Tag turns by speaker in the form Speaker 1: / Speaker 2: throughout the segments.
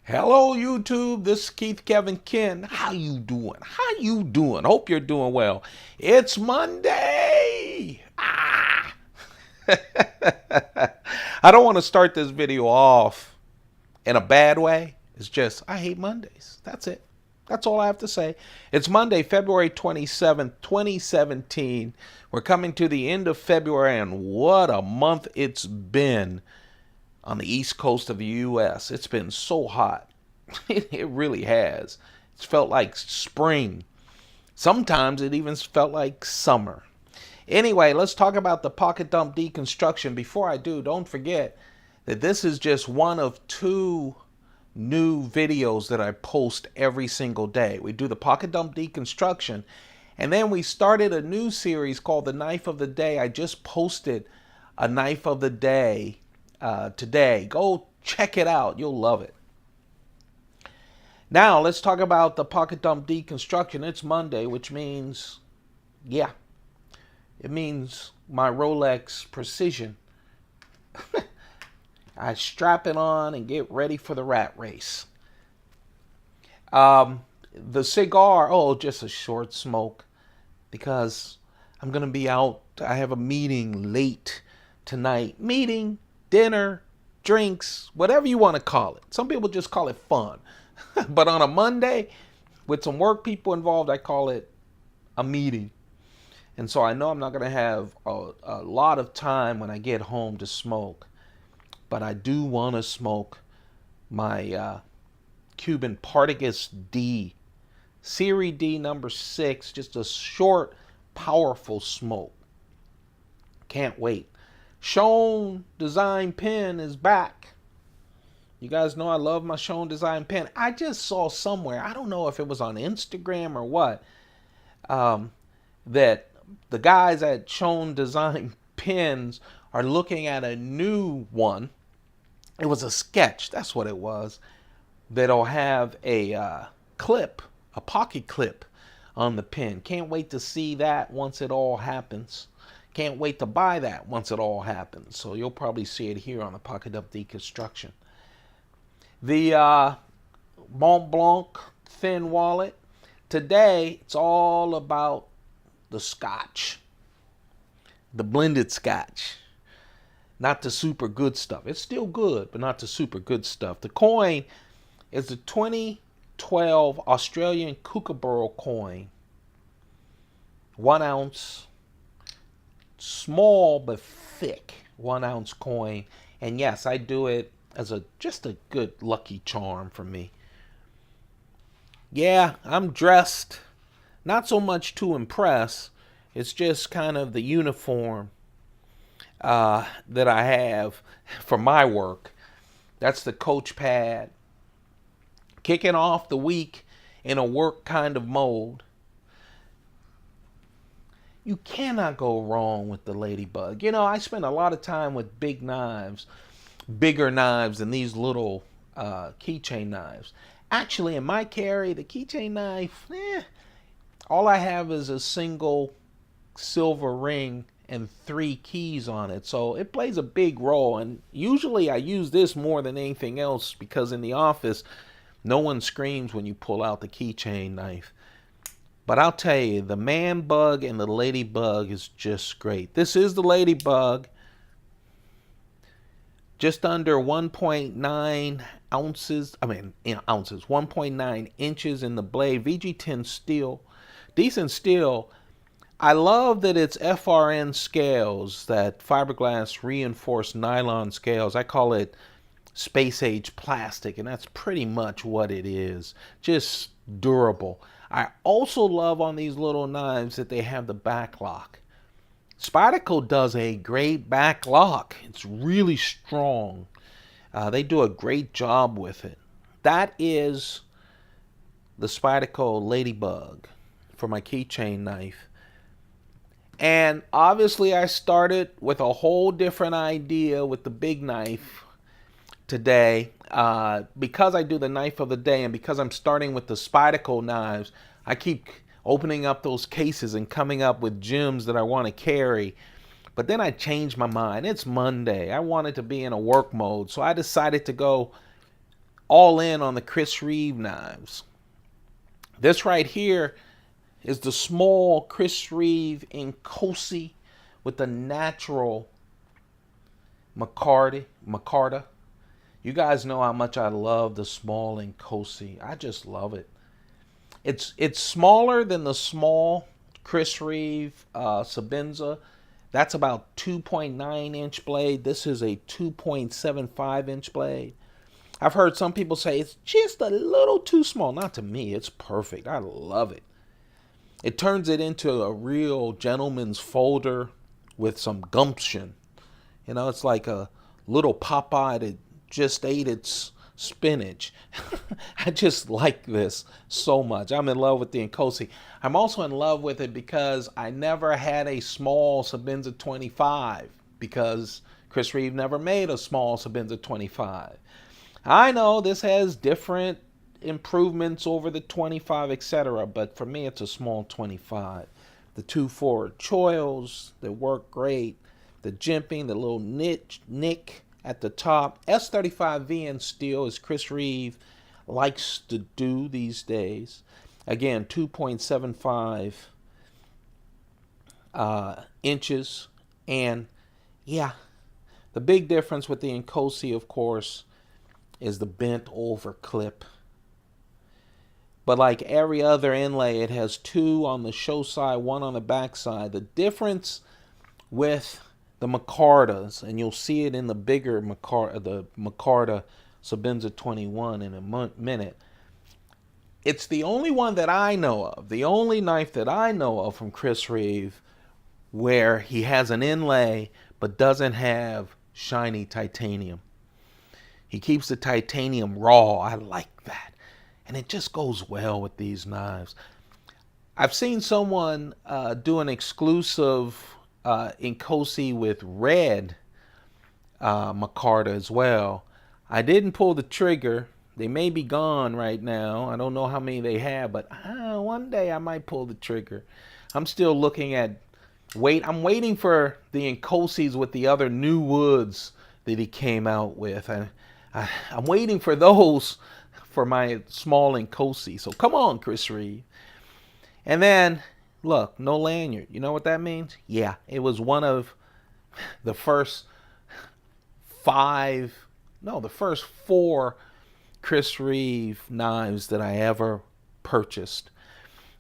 Speaker 1: Hello YouTube, this is Keith Kevin Ken. How you doing? How you doing? Hope you're doing well. It's Monday. I don't want to start this video off in a bad way. It's just I hate Mondays. That's it. That's all I have to say. It's Monday, February 27th, 2017. We're coming to the end of February, and what a month it's been on the east coast of the U.S. It's been so hot. It really has. It's felt like spring. Sometimes it even felt like summer. Anyway, let's talk about the pocket dump deconstruction. Before I do, don't forget that this is just one of two new videos that I post every single day. We do the pocket dump deconstruction, and then we started a new series called the Knife of the Day. I just posted a Knife of the Day today. Go check it out. You'll love it. Now, let's talk about the pocket dump deconstruction. It's Monday, which means, yeah, it means my Rolex Precision. I strap it on and get ready for the rat race. The cigar, oh, just a short smoke because I'm going to be out. I have a meeting late tonight. Meeting, dinner, drinks, whatever you want to call it. Some people just call it fun. But on a Monday, with some work people involved, I call it a meeting. And so I know I'm not going to have a lot of time when I get home to smoke. But I do want to smoke my Cuban Partagas D. Series D number 6. Just a short, powerful smoke. Can't wait. Schoen Design pen is back. You guys know I love my Schoen Design pen. I just saw somewhere, I don't know if it was on Instagram or what, that the guys at Schoen Design pens are looking at a new one. It was a sketch, that's what it was, that'll have a clip, a pocket clip on the pen. Can't wait to see that once it all happens. Can't wait to buy that once it all happens. So you'll probably see it here on the Pocket Dump Deconstruction. The Mont Blanc thin wallet. Today, it's all about the scotch. The blended scotch. Not the super good stuff. It's still good, but not the super good stuff. The coin is the 2012 Australian Kookaburra coin. 1 ounce. Small but thick 1 ounce coin. And yes, I do it as just a good lucky charm for me. Yeah, I'm dressed not so much to impress. It's just kind of the uniform that I have for my work. That's the coach pad. Kicking off the week in a work kind of mode. You cannot go wrong with the LadyBug. You know, I spend a lot of time with big knives, bigger knives than these little keychain knives. Actually, in my carry, the keychain knife, all I have is a single silver ring and 3 keys on it. So it plays a big role. And usually I use this more than anything else because in the office, no one screams when you pull out the keychain knife. But I'll tell you, the man bug and the LadyBug is just great. This is the LadyBug. Just under 1.9 ounces. Ounces. 1.9 inches in the blade. VG10 steel. Decent steel. I love that it's FRN scales, that fiberglass reinforced nylon scales. I call it space age plastic, and that's pretty much what it is. Just durable. I also love on these little knives that they have the back lock. Spyderco does a great back lock. It's really strong. They do a great job with it. That is the Spyderco LadyBug for my keychain knife. And obviously I started with a whole different idea with the big knife today. Because I do the Knife of the Day and because I'm starting with the Spyderco knives, I keep opening up those cases and coming up with gems that I want to carry. But then I changed my mind. It's Monday. I wanted to be in a work mode. So I decided to go all in on the Chris Reeve knives. This right here is the small Chris Reeve Inkosi with the natural Micarta. You guys know how much I love the small Inkosi. I just love it. It's smaller than the small Chris Reeve Sebenza. That's about 2.9 inch blade. This is a 2.75 inch blade. I've heard some people say it's just a little too small. Not to me. It's perfect. I love it. It turns it into a real gentleman's folder with some gumption. You know, it's like a little Popeye that just ate its spinach. I just like this so much. I'm in love with the Inkosi. I'm also in love with it because I never had a small Sebenza 25 because Chris Reeve never made a small Sebenza 25. I know this has different improvements over the 25, etc., but for me it's a small 25. The two forward choils that work great, the jimping, the little nick at the top. S35VN steel, as Chris Reeve likes to do these days. Again, 2.75 inches. And yeah, the big difference with the Inkosi, of course, is the bent over clip. But like every other inlay, it has two on the show side, one on the back side. The difference with the Micartas, and you'll see it in the bigger Micarta, the Micarta Sebenza 21 in a minute. It's the only one that I know of, the only knife that I know of from Chris Reeve where he has an inlay but doesn't have shiny titanium. He keeps the titanium raw. I like that. And it just goes well with these knives. I've seen someone do an exclusive Inkosi with red Micarta as well. I didn't pull the trigger. They may be gone right now. I don't know how many they have, but one day I might pull the trigger. I'm still looking at I'm waiting for the Inkosis with the other new woods that he came out with. I'm waiting for those for my small Inkosi. So come on, Chris Reeve. And then, look, no lanyard. You know what that means? Yeah, it was one of the first four Chris Reeve knives that I ever purchased.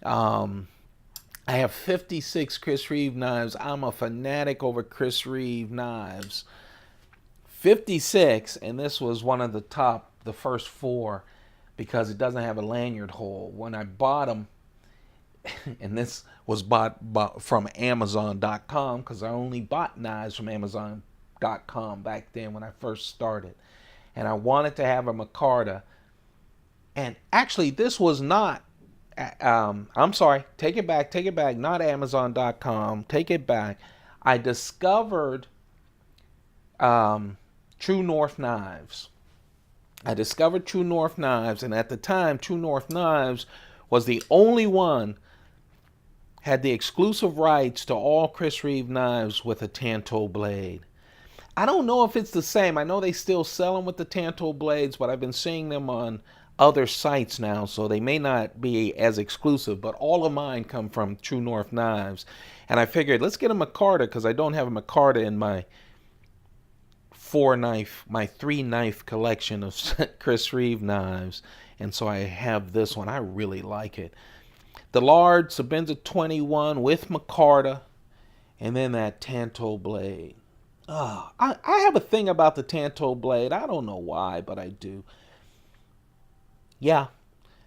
Speaker 1: I have 56 Chris Reeve knives. I'm a fanatic over Chris Reeve knives. 56, and this was one of the first four, because it doesn't have a lanyard hole. When I bought them, and this was bought from Amazon.com, because I only bought knives from Amazon.com back then when I first started. And I wanted to have a Micarta. And actually, this was not, I'm sorry, take it back, not Amazon.com, take it back. I discovered True North Knives. And at the time, True North Knives was the only one had the exclusive rights to all Chris Reeve knives with a Tanto blade. I don't know if it's the same. I know they still sell them with the Tanto blades, but I've been seeing them on other sites now, so they may not be as exclusive, but all of mine come from True North Knives. And I figured, let's get a Micarta, because I don't have a Micarta in my three knife collection of Chris Reeve knives, and so I have this one. I really like it. The large Sebenza 21 with Micarta, and then that Tanto blade. I have a thing about the Tanto blade. I don't know why, but I do. Yeah,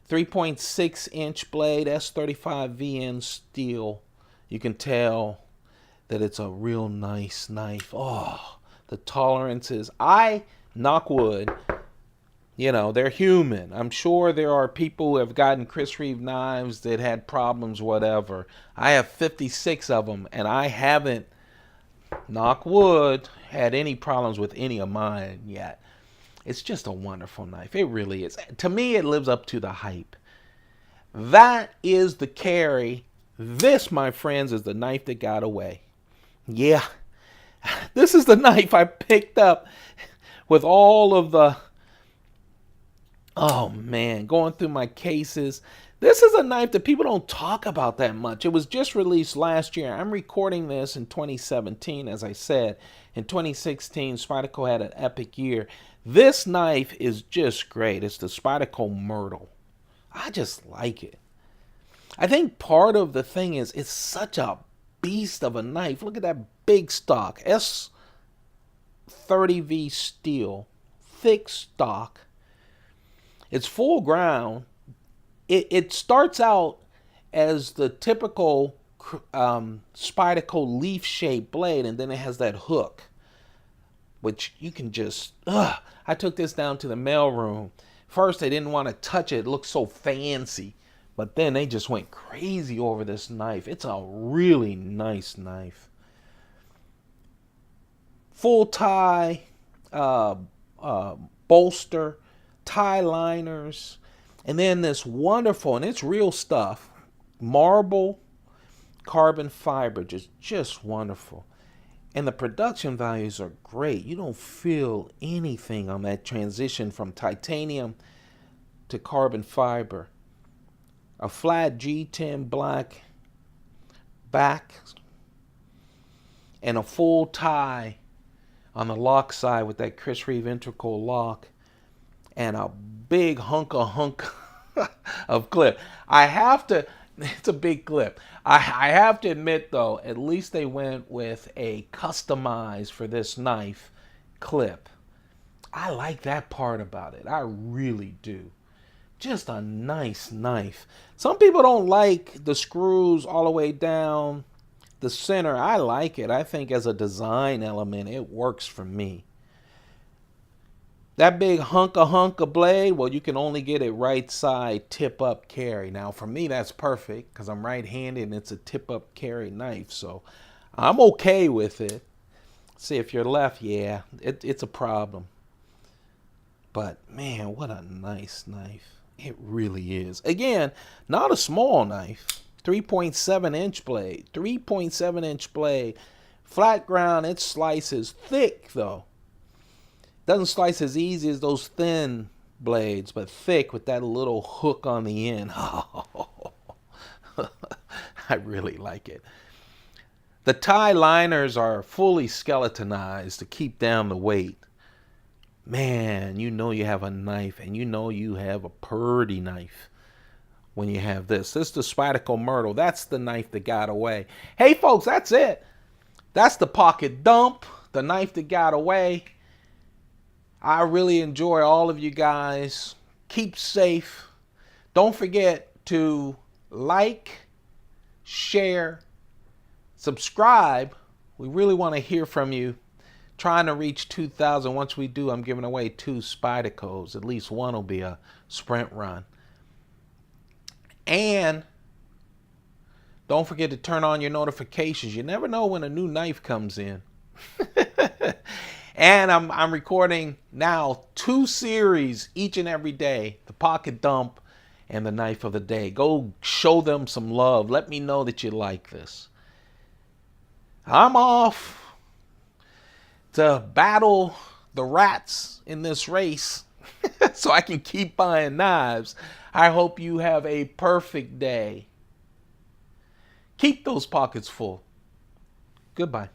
Speaker 1: 3.6 inch blade, S35VN steel. You can tell that it's a real nice knife. Oh, the tolerances. I knock wood. You know, they're human. I'm sure there are people who have gotten Chris Reeve knives that had problems, whatever. I have 56 of them, and I haven't, knock wood, had any problems with any of mine yet. It's just a wonderful knife. It really is. To me, it lives up to the hype. That is the carry. This, my friends, is the knife that got away. Yeah. This is the knife I picked up with all of the Oh man, going through my cases. This is a knife that people don't talk about that much. It was just released last year. I'm recording this in 2017, as I said. In 2016, Spyderco had an epic year. This knife is just great. It's the Spyderco Myrtle. I just like it. I think part of the thing is it's such a beast of a knife. Look at that big stock. S30V steel. Thick stock. It's full ground. It starts out as the typical Spyderco leaf-shaped blade, and then it has that hook, which you can just... I took this down to the mailroom. First, they didn't want to touch it. It looked so fancy. But then they just went crazy over this knife. It's a really nice knife. Full tie, bolster, tie liners, and then this wonderful, and it's real stuff, marble carbon fiber, just wonderful. And the production values are great. You don't feel anything on that transition from titanium to carbon fiber. A flat G10 black back and a full tie on the lock side with that Chris Reeve integral lock and a big hunk of clip. I have to, it's a big clip. I have to admit though, at least they went with a customized for this knife clip. I like that part about it. I really do. Just a nice knife. Some people don't like the screws all the way down the center. I like it. I think as a design element, it works for me. That big hunk of blade, well, you can only get it right side tip up carry. Now, for me, that's perfect because I'm right-handed and it's a tip up carry knife. So I'm okay with it. See, if you're left, yeah, it's a problem. But man, what a nice knife. It really is. Again, not a small knife. 3.7-inch blade. 3.7-inch blade. Flat ground, it slices thick though. Doesn't slice as easy as those thin blades, but thick with that little hook on the end. Oh, I really like it. The tie liners are fully skeletonized to keep down the weight. Man, you know you have a knife, and you know you have a purty knife when you have this. This is the Spyderco Myrtle. That's the knife that got away. Hey, folks, that's it. That's the pocket dump, the knife that got away. I really enjoy all of you guys. Keep safe. Don't forget to like, share, subscribe. We really want to hear from you. Trying to reach 2,000. Once we do, I'm giving away 2 Spydercos. At least one will be a sprint run. And don't forget to turn on your notifications. You never know when a new knife comes in. And I'm recording now 2 series each and every day. The pocket dump and the knife of the day. Go show them some love. Let me know that you like this. I'm off to battle the rats in this race so I can keep buying knives. I hope you have a perfect day. Keep those pockets full. Goodbye.